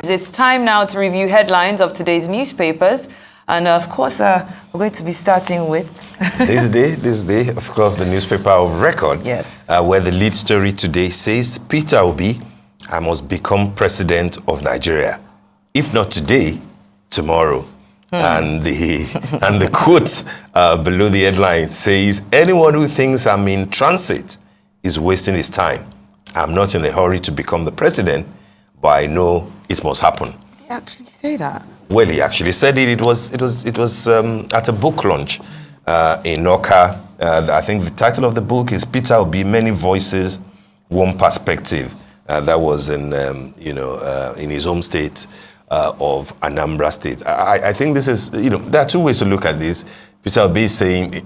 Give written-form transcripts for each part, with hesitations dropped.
It's time now to review headlines of today's newspapers. And of course, we're going to be starting with... This day, of course, the newspaper of record. Yes. Where the lead story today says, Peter Obi, I must become president of Nigeria. If not today, tomorrow. And the quote below the headline says, anyone who thinks I'm in transit is wasting his time. I'm not in a hurry to become the president, but I know it must happen. Did he actually say that? Well, he actually said it. It was at a book launch in Noka. I think the title of the book is Peter Obi, Many Voices, One Perspective. That was in his home state of Anambra State. I think this is, there are two ways to look at this. Peter Obi is saying,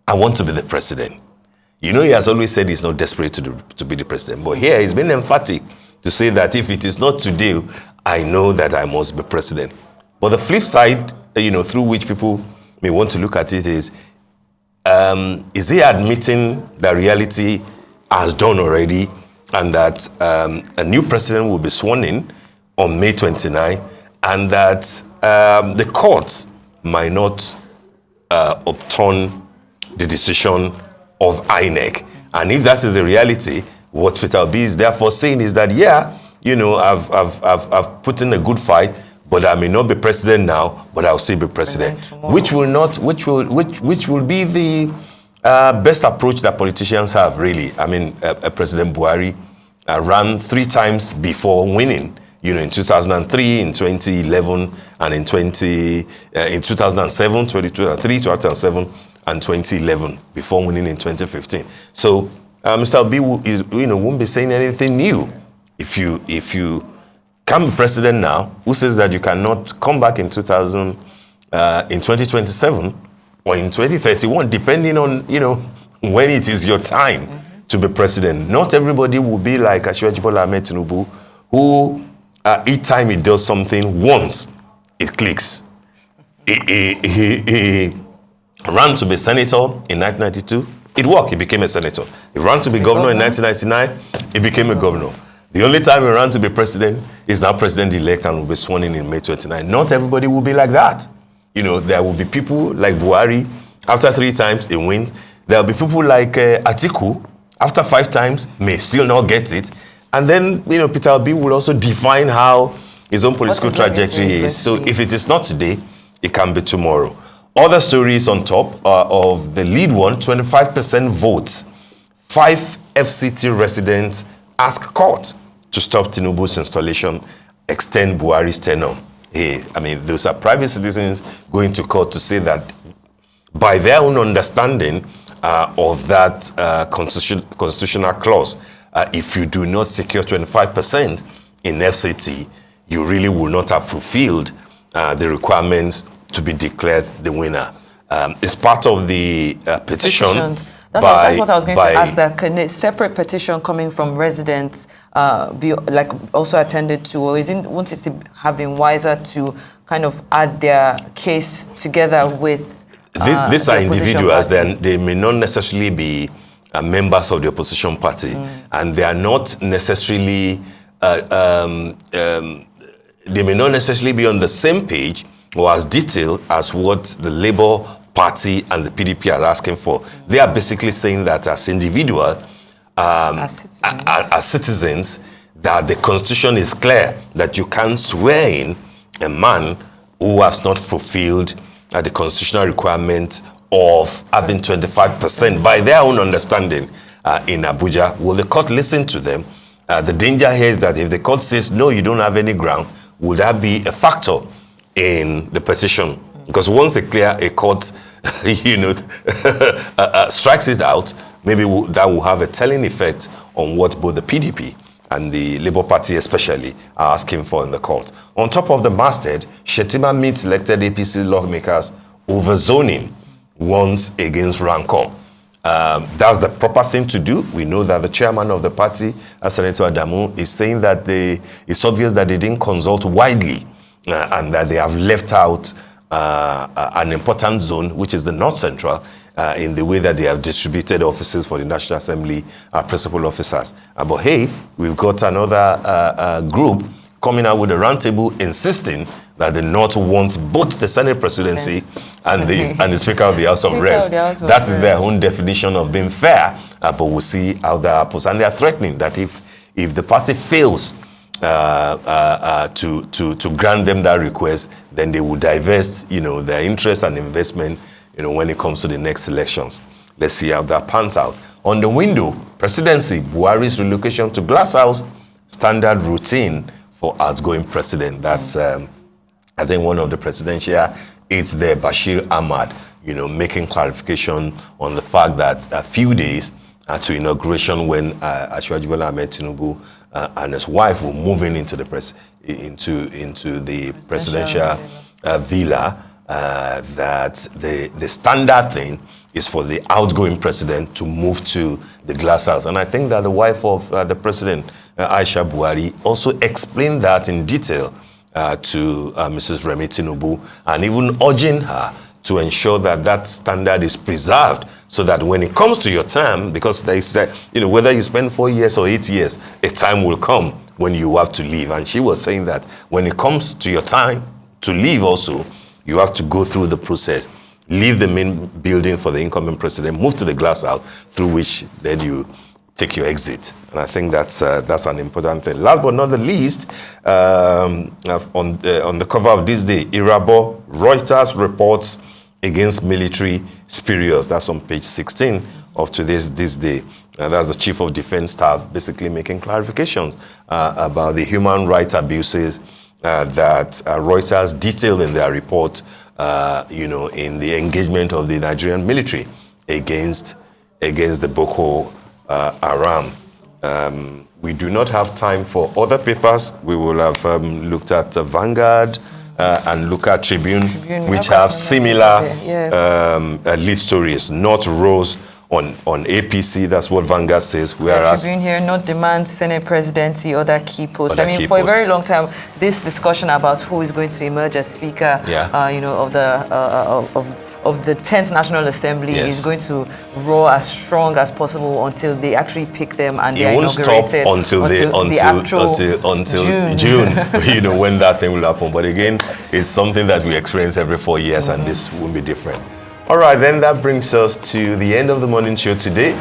I want to be the president. He has always said he's not desperate to be the president. But here he's been emphatic to say that if it is not today, I know that I must be president. But the flip side, through which people may want to look at it is he admitting that reality has done already and that a new president will be sworn in on May 29 and that the courts might not upturn the decision of INEC. And if that is the reality, what Peter Obi is therefore saying is that, I've put in a good fight, but I may not be president now, but I'll still be president. Which will be the best approach that politicians have, really. I mean, President Buhari ran 3 times before winning. In 2003, in 2011, and in 2007, 2003, 2007, and 2011, before winning in 2015. So Mr. Obi won't be saying anything new. If you can be president now, who says that you cannot come back in 2027 or in 2031, depending on when it is your time to be president. Not everybody will be like Asiwaju Bola Ahmed Tinubu, who each time he does something once, it clicks. He ran to be senator in 1992. It worked. He became a senator. He ran to be governor in 1999. He became a governor. The only time he ran to be president is now president-elect and will be sworn in May 29. Not everybody will be like that. There will be people like Buhari. After 3 times, he wins. There will be people like Atiku. After 5 times, may still not get it. And then, Peter Obi will also define how his own political trajectory is. So if it is not today, it can be tomorrow. Other stories on top of the lead one, 25% votes. 5 FCT residents ask court to stop Tinubu's installation, extend Buhari's tenure. Those are private citizens going to court to say that by their own understanding of that constitutional clause, if you do not secure 25% in FCT, you really will not have fulfilled the requirements to be declared the winner. It's part of the petition. That's what I was going to ask. That can a separate petition coming from residents be also attended to, or won't it have been wiser to kind of add their case together with? These are individuals. They may not necessarily be members of the opposition party, and they are not necessarily. They may not necessarily be on the same page or as detailed as what the Labour Party and the PDP are asking for. They are basically saying that as individuals, as citizens, that the Constitution is clear that you can't swear in a man who has not fulfilled the constitutional requirement of having 25% by their own understanding in Abuja. Will the court listen to them? The danger here is that if the court says, no, you don't have any ground, will that be a factor in the petition? Because once a court, strikes it out, maybe that will have a telling effect on what both the PDP and the Labour Party especially are asking for in the court. On top of the masthead, Shettima meets elected APC lawmakers over zoning once against rancor. That's the proper thing to do. We know that the chairman of the party, Senator Adamu, is saying that it's obvious that they didn't consult widely and that they have left out an important zone, which is the North Central, in the way that they have distributed offices for the National Assembly principal officers. But hey, we've got another group coming out with a roundtable insisting that the North wants both the Senate presidency and the Speaker of the House of Reps. That is their own definition of being fair. But we'll see how that happens. And they are threatening that if the party fails to grant them that request, then they will divest, their interest and investment, when it comes to the next elections. Let's see how that pans out. On the window, presidency, Buhari's relocation to Glass House, standard routine for outgoing president. That's, I think, one of the presidential aides there, Bashir Ahmad, making clarification on the fact that a few days to inauguration, when Asiwaju Bola Ahmed Tinubu and his wife were moving into the presidential villa, that the standard thing is for the outgoing president to move to the Glass House. And I think that the wife of the president, Aisha Buhari, also explained that in detail to Mrs. Remi Tinubu, and even urging her to ensure that that standard is preserved, so that when it comes to your term, because they said, whether you spend 4 years or 8 years, a time will come when you have to leave. And she was saying that when it comes to your time to leave also, you have to go through the process, leave the main building for the incoming president, move to the Glass House, through which then you take your exit. And I think that's an important thing. Last but not the least, on the cover of this day, Irabo, Reuters reports against military spurious. That's on page 16 of this day. That's the Chief of Defense Staff basically making clarifications about the human rights abuses that Reuters detailed in their report, in the engagement of the Nigerian military against the Boko Haram. We do not have time for other papers. We will have looked at Vanguard and look at Tribune, which have similar lead stories. Not Rose on APC, that's what Vanguard says. Whereas Tribune here, not demand Senate presidency, other key posts. For a very long time, this discussion about who is going to emerge as Speaker, of the 10th National Assembly is going to roar as strong as possible until they actually pick them and they are inaugurated. Until June, when that thing will happen. But again, it's something that we experience every 4 years, and this will be different. All right, then that brings us to the end of the morning show today.